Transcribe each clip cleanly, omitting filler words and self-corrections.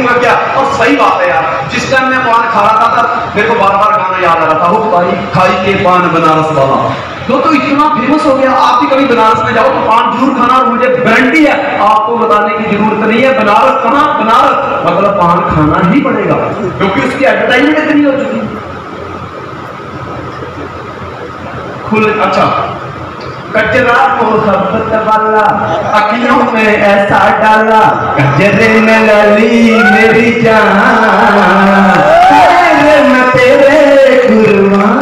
देखूंगा क्या। और सही बात है यार, जिस टाइम मैं पान खा रहा था मेरे को बार बार गाना याद आ रहा था, वो भाई खाई के पान बनारस वाला, तो इतना फेमस हो गया। आप भी कभी बनारस में जाओ तो पान जरूर खाना, और मुझे गारंटी है आपको बताने की जरूरत नहीं है। बनारस कहाँ, बनारस मतलब पान खाना ही पड़ेगा, क्योंकि उसकी एडवर्टाइजमेंट इतनी हो चुकी है। अच्छा, कचरा मोहब्बत वाला अखियों में ऐसा डाला, कचरे में लली मेरी जान, मैं तेरे कुर्बान।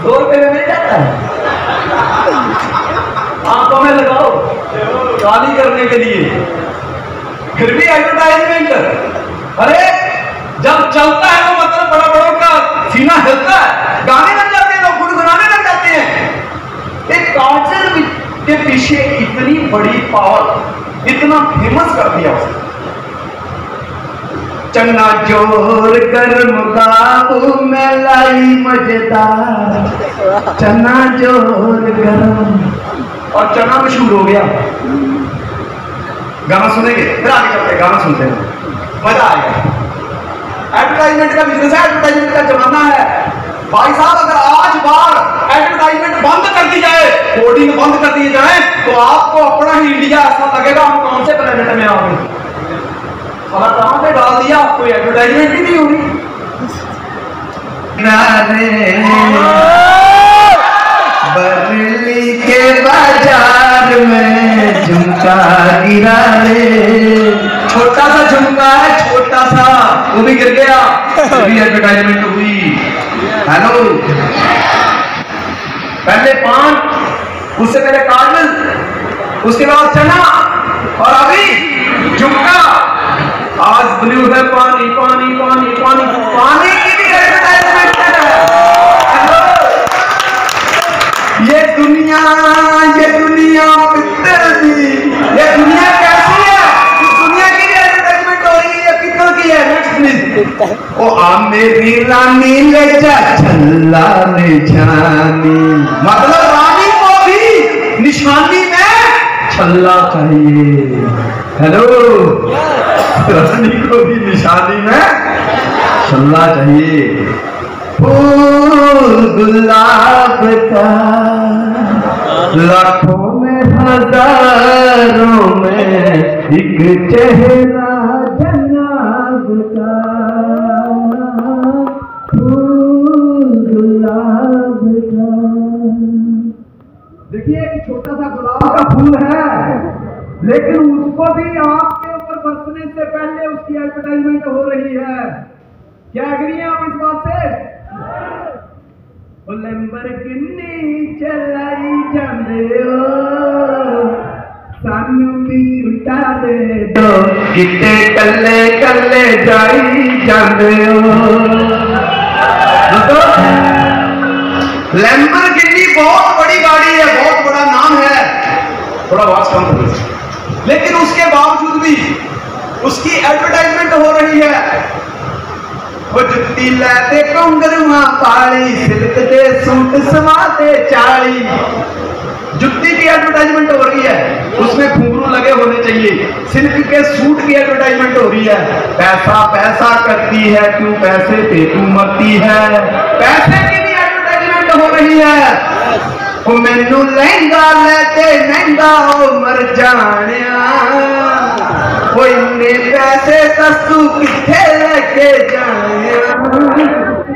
2 रुपए में मिल जाता है, आंखों में लगाओ गाली करने के लिए, फिर भी एडवर्टाइजमेंट। अरे जब चलता है वो मतलब बड़ा बड़ों का सीना हिलता है, गाने लग जाते हैं, लोग गुनगुनाने लग जाते हैं। एक काजल के पीछे इतनी बड़ी पावर, इतना फेमस कर दिया उसने। चन्ना जोर गर्म काबू में लाई मजेदार, चन्ना जोर गर्म, और चना मशहूर हो गया। गाना सुनेंगे, फिर आगे चलते गाना सुनते हैं, मजा आएगा। एडवर्टाइजमेंट का बिजनेस है, एडवर्टाइजमेंट का जमाना है भाई साहब। अगर आज बार एडवर्टाइजमेंट बंद कर दी जाए, होर्डिंग बंद कर दिए जाए, तो आपको अपना ही इंडिया ऐसा लगेगा हम कौन से प्लेनेट में आ गए। कहां पे डाल दिया, कोई एडवर्टाइजमेंट ही नहीं होगी। बरेली के बाजार में झुमका गिरा रे, छोटा सा झुमका है, छोटा सा, वो भी गिर गया, भी एडवर्टाइजमेंट हुई। हेलो, पहले पान, उससे पहले काजल, उसके बाद चना, और अभी झुमका। आज ब्लू है पानी पानी पानी पानी, पानी की भी एडवर्टाइजमेंट है। ये दुनिया पित्तल की, ये दुनिया कैसी है, इस दुनिया की भी एडवर्टाइजमेट हो रही है, पित्तल की है। Next please. ओ आ मेरी रानी ले जा छल्ला निशानी, मतलब रानी को भी निशानी में छल्ला चाहिए। हेलो, रानी को भी निशानी में छल्ला चाहिए। फूल गुलाब का लाखों में हजारों में एक चेहरा जनाब का, फूल गुलाब का। देखिए एक छोटा सा गुलाब का फूल है, लेकिन उसको भी आपके ऊपर बरसने से पहले उसकी एडवर्टाइजमेंट हो रही है। क्या एग्री हैं आप इस बात से? लैम्बोर्गिनी चलाई जांदे हो, सानू भी उठा दे दो, किते कल्ले कल्ले जाई जांदे हो। लैम्बोर्गिनी बहुत बड़ी गाड़ी है, बहुत बड़ा नाम है, थोड़ा आवाज कम कर दो, लेकिन उसके बावजूद भी उसकी एडवर्टाइजमेंट हो रही है। वो जुत्ती लैते कंगरुआ पाली, सिल्क दे सूट समाते चाली, जुत्ती की एडवर्टाइजमेंट हो रही है, उसमें घुंघरू लगे होने चाहिए। सिल्क के सूट की एडवर्टाइजमेंट हो रही है। पैसा पैसा करती है तू, पैसे पे तू मरती है, पैसे की भी एडवर्टाइजमेंट हो रही है। वो मैनू लहंगा लेते महंगा हो मर जानिया, वो इन्ने पैसे तू किथे लेके जाने।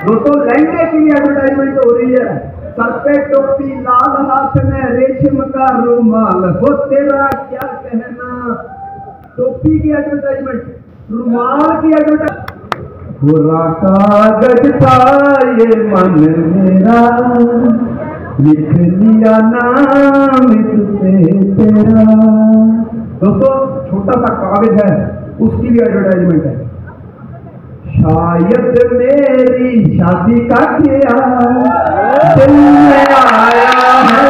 दोस्तों लहंगे की एडवर्टाइजमेंट हो रही है। सर पे टोपी, लाल हाथ में रेशम का रुमाल, हो तेरा क्या कहना। टोपी की एडवर्टाइजमेंट, रुमाल की एडवर्टाइजमेंट। पूरा कागज था ये मन मेरा, लिख लिया नाम इससे तेरा। दोस्तों छोटा सा कागज है, उसकी भी एडवर्टाइजमेंट है। शायद मेरी शादी का किया दिल में आया है,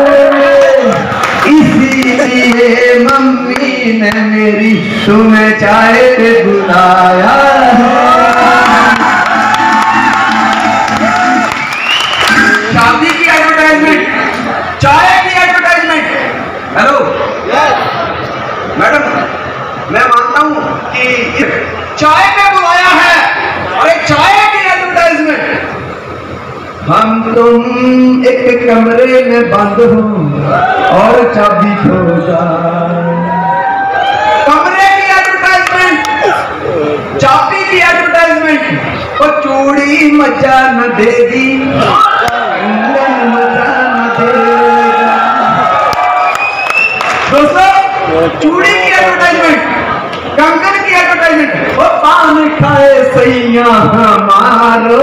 इसीलिए मम्मी ने मेरी तुम्हें चाय पे बुलाया है। शादी की एडवर्टाइजमेंट, चाय की एडवर्टाइजमेंट। हेलो, चाय पे बुलाया है, अरे चाय की एडवर्टाइजमेंट। हम तुम एक कमरे में बंद हो और चाबी खो जाए। कमरे की एडवर्टाइजमेंट, चाबी की एडवर्टाइजमेंट। वो चूड़ी मजा न देगी, कंगन मजा न देगा। दोस्तों, चूड़ी की एडवर्टाइजमेंट, कंगन की एडवर्टाइजमेंट। वो पान खाए सैया हमारो,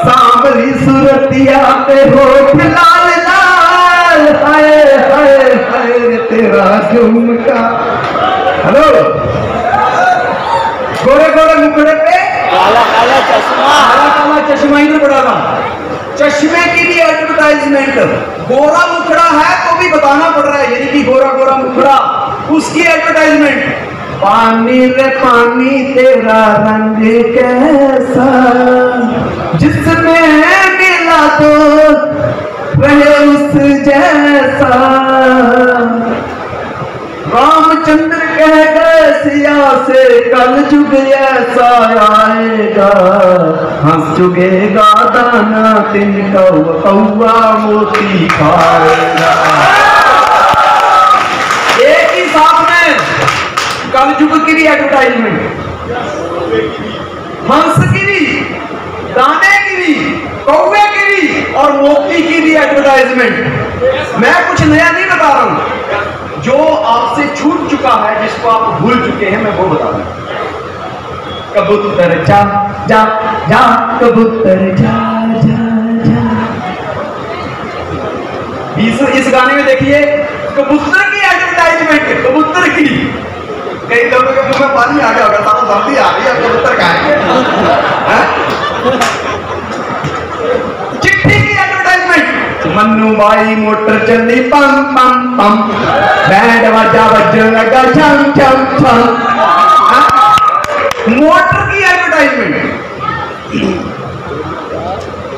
सांवली सूरतिया पे होठ लाल लाल, हाय हाय हाय तेरा झुमका। हेलो, गोरे गोरे मुखड़े पे काला काला चश्मा, काला काला चश्मा ही तो बड़ा था। चश्मे की भी एडवर्टाइजमेंट। गोरा मुखड़ा है तो भी बताना पड़ रहा है, यानी कि गोरा गोरा मुखड़ा, उसकी एडवर्टाइजमेंट। पानी रे पानी तेरा रंग कैसा, जिसमें मिला तो रहे उस जैसा। रामचंद्र कह गए सिया से कल जुग ऐसा आएगा, हंस चुगेगा दाना तिन कौवा मोती खाएगा। एक ही साथ में कल जुग की भी एडवर्टाइजमेंट, हंस की भी, दाने की भी, कौवे की भी और मोती की भी एडवर्टाइजमेंट। मैं कुछ नया नहीं बता रहा हूं, जो आपसे छूट चुका है, जिसको आप भूल चुके हैं, मैं वो बता रहा हूं। कबूतर जा जा जा, कबूतर जा जा जा। इस गाने में देखिए कबूतर की एडवर्टाइजमेंट, कबूतर की। कई लोगों के मुंह में पानी आ गया होगा, सारा सर्दी आ रही है, कबूतर खाएंगे। चिट्ठी की एडवर्टाइजमेंट, मन्नू भाई मोटर चली पम पम पम, बैंड बाजा बजने लगा छम छम छम। मोटर की एडवर्टाइजमेंट।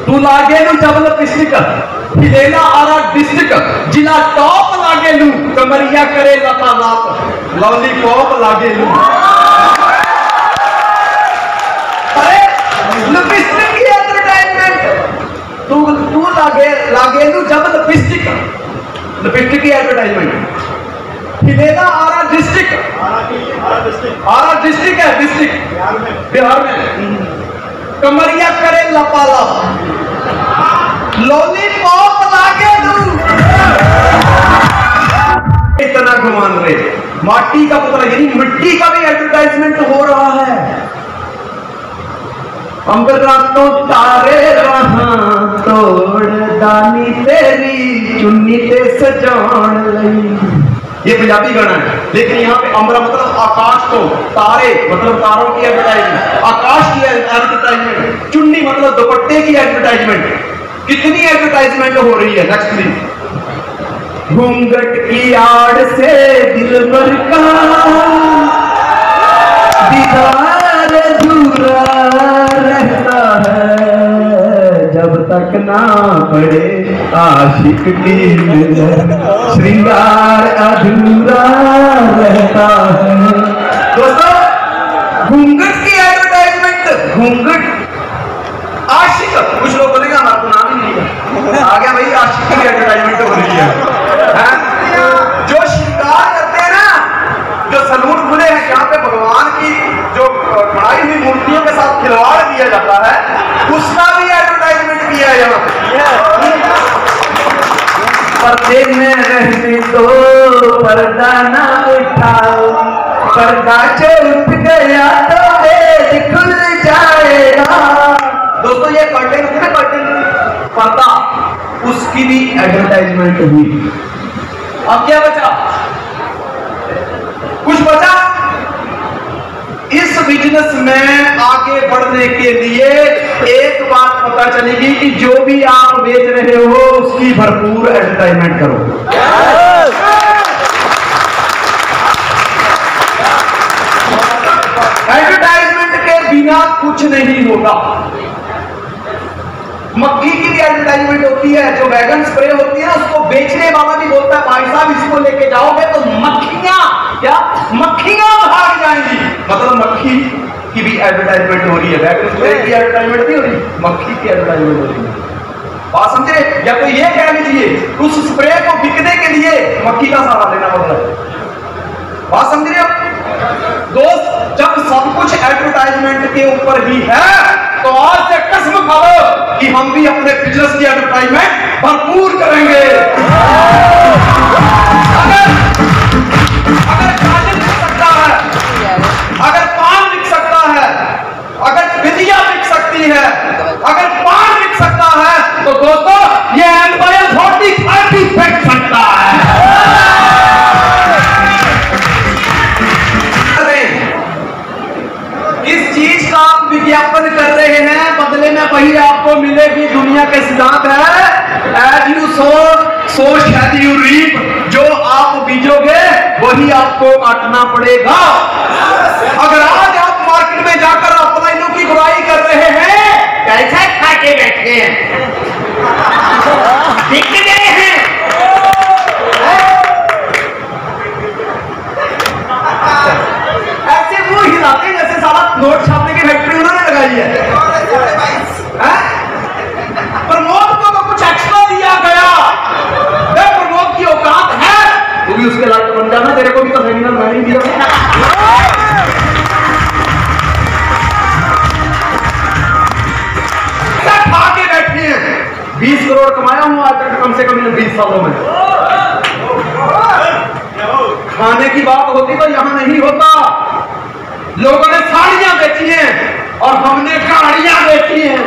तू लागे लू जबल पिस्टिक, हिलेला आरा डिस्ट्रिक्ट, जिला टॉप लागे लू, कमरिया करे लता लाप, लॉलीपॉप लागे लू। अरे लिपस्टिक की एडवर्टाइजमेंट। तू लागे लू जबल पिस्टिक, लिपस्टिक की एडवर्टाइजमेंट। हिलेला आरा डिस्ट्रिक्ट, आरा डिस्ट्रिक्ट है, डिस्ट्रिक्ट बिहार में। कमरिया करे लपालप, लॉलीपॉप लागे लू। इतना घुमान रहे, माटी का पुतला यानी मिट्टी का भी एडवर्टाइजमेंट हो रहा है। अंबरा तो तारे रहा तोड़ दानी तेरी चुन्नी ते सजान लई। ये पंजाबी गाना है, लेकिन यहाँ पे अंबरा मतलब आकाश को, तारे मतलब तारों की एडवर्टाइजमेंट, आकाश की एडवर्टाइजमेंट, चुन्नी मतलब दुपट्टे की एडवर्टाइजमेंट। कितनी एडवर्टाइजमेंट हो रही है। Next please. घूंघट की आड़ से दिल भर का दीदार अधूरा रहता है, जब तक ना पड़े आशिक की नजर, श्रृंगार अधूरा रहता है। दोस्तों, घूंघट की एडवर्टाइजमेंट, घूंघट आशिक, कुछ लोग बोलेंगे हमारा तो नाम ही नहीं है, आ गया भाई, आशिक की एडवर्टाइजमेंट हो रही है। जो श्रृंगार करते हैं ना, जो सलून खुले हैं जहाँ पे भगवान की जो बनाई हुई मूर्तियों के साथ खिलवाड़ किया जाता है, उसका भी एडवर्टाइजमेंट किया है यहाँ पे। पर्दे में रहने दो, पर्दा ना उठाओ, पर्दा जो उठ गया तो वेद खुल जाएगा। दोस्तों, ये कर्टेन होता है, कर्टेन पर्दा, उसकी भी एडवर्टाइजमेंट हुई। अब क्या बचा? कुछ बचा? इस बिजनेस में आगे बढ़ने के लिए एक बात पता चलेगी कि जो भी आप बेच रहे हो उसकी भरपूर एडवर्टाइजमेंट करो। एडवर्टाइजमेंट के बिना कुछ नहीं होगा। मक्खी की भी एडवर्टाइजमेंट होती है, जो वैगन स्प्रे होती है ना, उसको बेचने वाला भी बोलता है भाई साहब इसको लेके जाओगे तो मक्खियां क्या मक्खियां भाग जाएंगी। मतलब मक्खी की भी एडवर्टाइजमेंट हो रही है, वैक्यूम स्प्रे की एडवर्टाइजमेंट नहीं हो रही, मक्खी की एडवर्टाइजमेंट हो रही है। बात समझ रहे? या तो ये कह लीजिए उस स्प्रे को बिकने के लिए मक्खी का सहारा लेना पड़ता है। बात समझ रहे हो दोस्त? जब सब कुछ एडवर्टाइजमेंट के ऊपर ही है तो आज से कसम खाओ कि हम भी अपने बिजनेस की एडवर्टाइजमेंट भरपूर करेंगे। अगर काजल बिक सकता है, अगर पान बिक सकता है, अगर बिंदिया बिक सकती है, अगर पान बिक सकता है, तो दोस्तों ये एम्पायर 40-30 बिक सकता है। इस चीज का आप विज्ञापन कर रहे हैं, बदले में वही आपको मिलेगी। दुनिया के सिद्धांत है as you sow so shall you reap. जो आप बीजोगे वही आपको काटना पड़ेगा। अगर आज आप मार्केट में जाकर अपलाइनों की बुराई कर रहे हैं, कैसे खा के बैठे हैं, बिक गए हैं, ऐसे वो हिलाते जैसे साला नोट छापने की फैक्ट्री उन्होंने लगाई है। प्रमोद को तो कुछ एक्स्ट्रा दिया गया। प्रमोद की औकात है तो भी उसके लायक बन जाना। तेरे को भी तो सेमिनार मैं नहीं दिया। खा के बैठे हैं। 20 करोड़ कमाया हूं आज तक कम से कम इन 20 सालों में। खाने की बात होती तो यहां नहीं होता। लोगों ने साड़ियां बेची हैं और हमने गाड़ियां बेची हैं।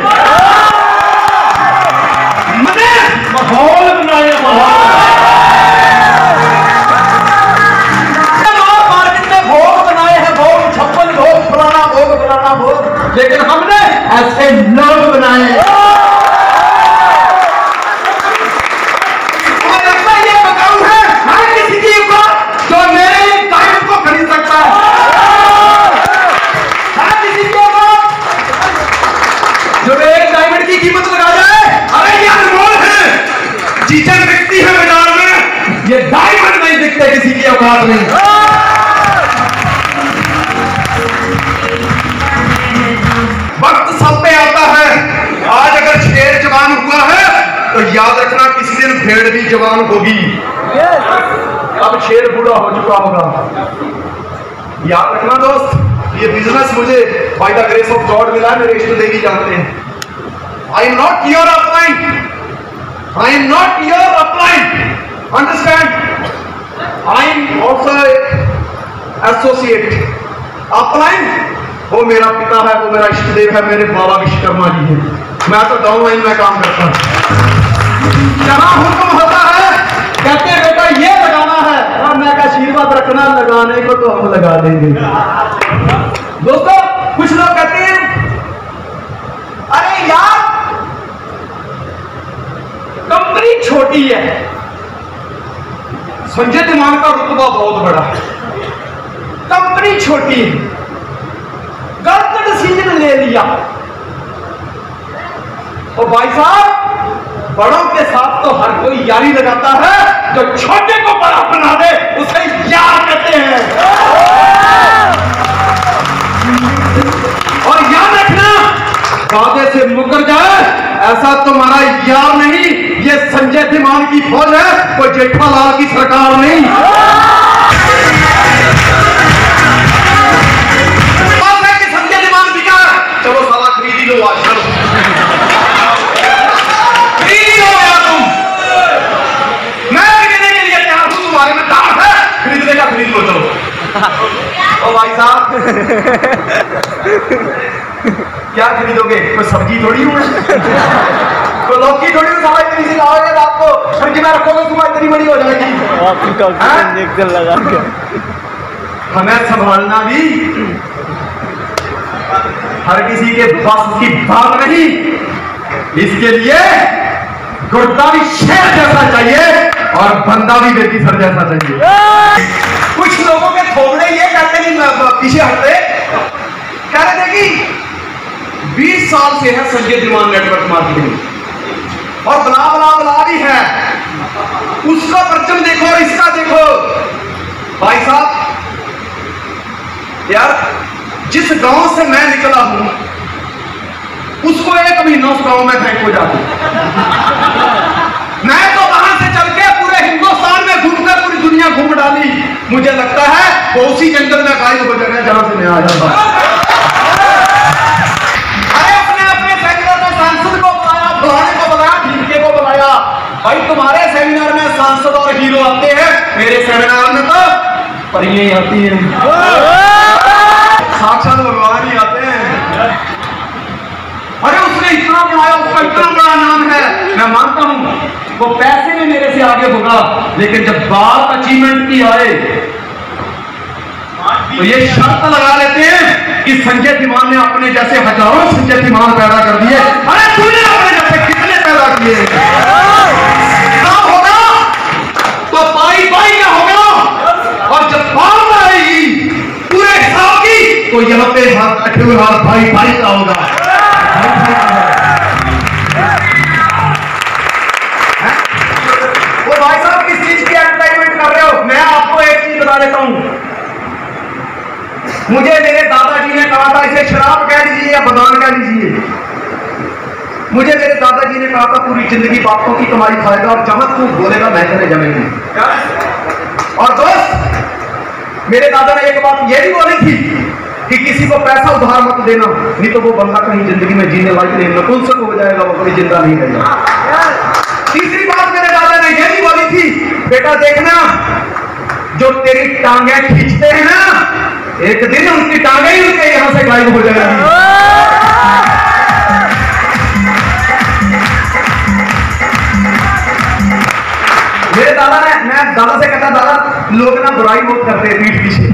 मैंने माहौल बनाया, मार्केट में भोग बनाए हैं, भोग 56 भोग, फलाना भोग, फलाना भोग, लेकिन हमने ऐसे लोग बनाए। और ऐसा ये बताऊं है हर किसी की औकात जो मेरे डायमंड को खरीद सकता है। हर किसी की औकात जो एक डायमंड की कीमत लगा जाए। अरे ये अनमोल है, चीजें बिकती है बाजार में, ये डायमंड नहीं बिकते किसी की औकात नहीं। वक्त सब पे आता है। आज अगर शेर जवान हुआ है तो याद रखना किसी दिन भेड़ भी जवान होगी। अब शेर बूढ़ा हो चुका होगा। याद रखना दोस्त, ये बिजनेस मुझे by the grace of God मिला है। मेरे इष्ट देवी जानते हैं। I am not your upline, I am not your upline, understand? I am also associate. Upline वो मेरा पिता है, वो मेरा इष्ट देव है, मेरे बाबा विश्वकर्मा जी हैं। मैं तो डाउन लाइन में काम करता हूं। जहां हुक्म होता है कहते हैं बेटा ये लगाना है, और मैं का आशीर्वाद रखना, लगाने को तो हम लगा देंगे। दोस्तों कुछ लोग कहते हैं अरे यार कंपनी छोटी है, संजय धीमान का रुतबा बहुत बड़ा है, कंपनी छोटी है, गलत डिसीजन ले लिया। तो भाई साहब बड़ों के साथ तो हर कोई यारी लगाता है, जो छोटे को बड़ा बना दे उसे यार कहते हैं। और याद रखना वादे से मुकर जाए ऐसा तुम्हारा यार नहीं, ये संजय धीमान की फौज है, कोई जेठालाल की सरकार नहीं। संजय धीमान बिका, चलो साला खरीद ही लो, आज चलो खरीद लो यार तुम। मैं खरीदने के लिए तैयार हूं, तुम्हारे में दाम है, खरीदने का खरीद लो चलो। ओ भाई साहब क्या खरीदोगे? कोई सब्जी थोड़ी हूं, कोई लौकी थोड़ी हूं। साला इतनी सी लाओगे रात को, फ्रिज में रखोगे सुबह इतनी बड़ी हो जाएगी। इंजेक्शन लगा के हमें संभालना भी हर किसी के बस की बात नहीं। इसके लिए गुर्दा भी शेर जैसा चाहिए और बंदा भी बेटी सर जैसा चाहिए। कुछ लोगों के थोड़े ये कहते नहीं, पीछे हटते कह रहे थे कि 20 साल से है संजय धीमान नेटवर्क मार्केटिंग और बला बला बला भी है। उसका परचम देखो और इसका देखो। भाई साहब गांव से मैं निकला हूं, उसको 1 महीना उस गांव में फेंको जाके। मैं तो वहां से चल के पूरे हिंदुस्तान में घूमकर पूरी दुनिया घूम डाली। मुझे लगता है वो उसी जंगल में गायब हो जाएगा जहां से मैं आया था। अरे अपने अपने सेमिनार में सांसद को बुलाया, फलाने को बुलाया, ढीमके को बुलाया। भाई तुम्हारे सेमिनार में सांसद और हीरो आते हैं, मेरे सेमिनार में तो परियां ही आती हैं, साक्षात भगवान ही आते हैं। अरे उसने इतना बनाया, उसका इतना बड़ा नाम है, मैं मानता हूं वो पैसे में मेरे से आगे होगा, लेकिन जब बात अचीवमेंट की आए तो ये शर्त लगा लेते हैं कि संजय धीमान ने अपने जैसे हजारों संजय धीमान पैदा कर दिए। अरे तूने अपने जैसे कितने पैदा किए? ना होगा तो पाई पाई क्या होगा, और जब बात आएगी पूरे हिसाब की तो यहाँ पे हाथ रखे हुए हाथ भाई भाई का होगा। वो भाई साहब किस चीज की एडवर्टाइजमेंट कर रहे हो? मैं आपको एक चीज बता देता हूं, मुझे मेरे दादाजी ने कहा था, इसे शराब कह लीजिए या बदान कह लीजिए, मुझे मेरे दादाजी ने कहा था पूरी जिंदगी बातों की कमाई खाएगा और जहां तू बोलेगा मैं तेरे जमेंगे। और दोस्त मेरे दादा ने एक बात यह भी बोली थी कि किसी को पैसा उधार मत देना, नहीं तो वो बंदा कहीं जिंदगी में जीने लायक नहीं, नपुंसक हो जाएगा, वो कभी जिंदा नहीं रहेगा। तीसरी बात मेरे दादा ने यह भी बोली थी, बेटा देखना जो तेरी टांगे खींचते हैं ना, एक दिन उनकी टांगे ही उनके यहां से गायब हो जाएगी। मेरे दादा ने, मैं दादा से कहता, दादा लोग ना बुराई बहुत करते हैं पीठ पीछे,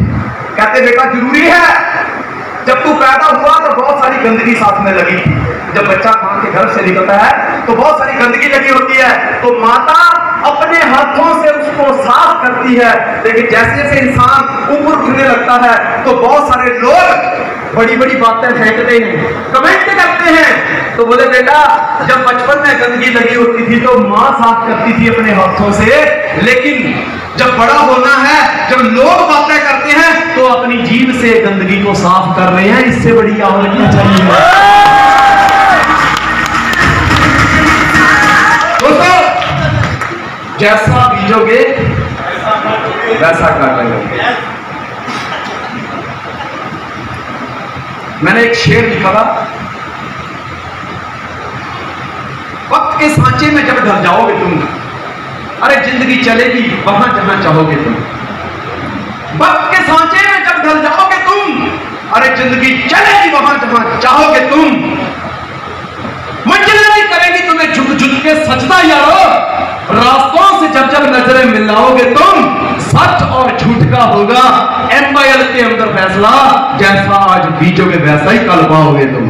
कहते बेटा जरूरी है, जब तू पैदा हुआ तो बहुत सारी गंदगी साथ में लगी थी, जब बच्चा मां के घर से निकलता है तो बहुत सारी गंदगी लगी होती है, तो माता अपने हाथों से उसको साफ करती है, लेकिन जैसे जैसे इंसान ऊपर उठने लगता है तो बहुत सारे लोग बड़ी बड़ी बातें फेंकते हैं, कमेंट करते हैं। तो बोले बेटा जब बचपन में गंदगी लगी होती थी तो मां साफ करती थी अपने हाथों से, लेकिन जब बड़ा होना है, जब लोग बातें करते हैं तो अपनी जीभ से गंदगी को साफ कर रहे हैं, इससे बड़ी और क्या चाहिए? दोस्तों जैसा बीजोगे वैसा काटोगे। मैंने एक शेर लिखा था, वक्त के सांचे में जब ढल जाओगे तुम, अरे जिंदगी चलेगी वहां जहां चाहोगे तुम। वक्त के सांचे में जब ढल जाओगे तुम, अरे जिंदगी चलेगी वहां जहां चाहोगे तुम। मंजिल नहीं करेगी तुम्हें झुक झुक के सजदा यारो, रास्तों से जब जब नजरें मिलाओगे तुम, सच और झूठ का होगा MIL के अंदर फैसला, जैसा आज बीजोगे वैसा ही कल पाओगे तुम।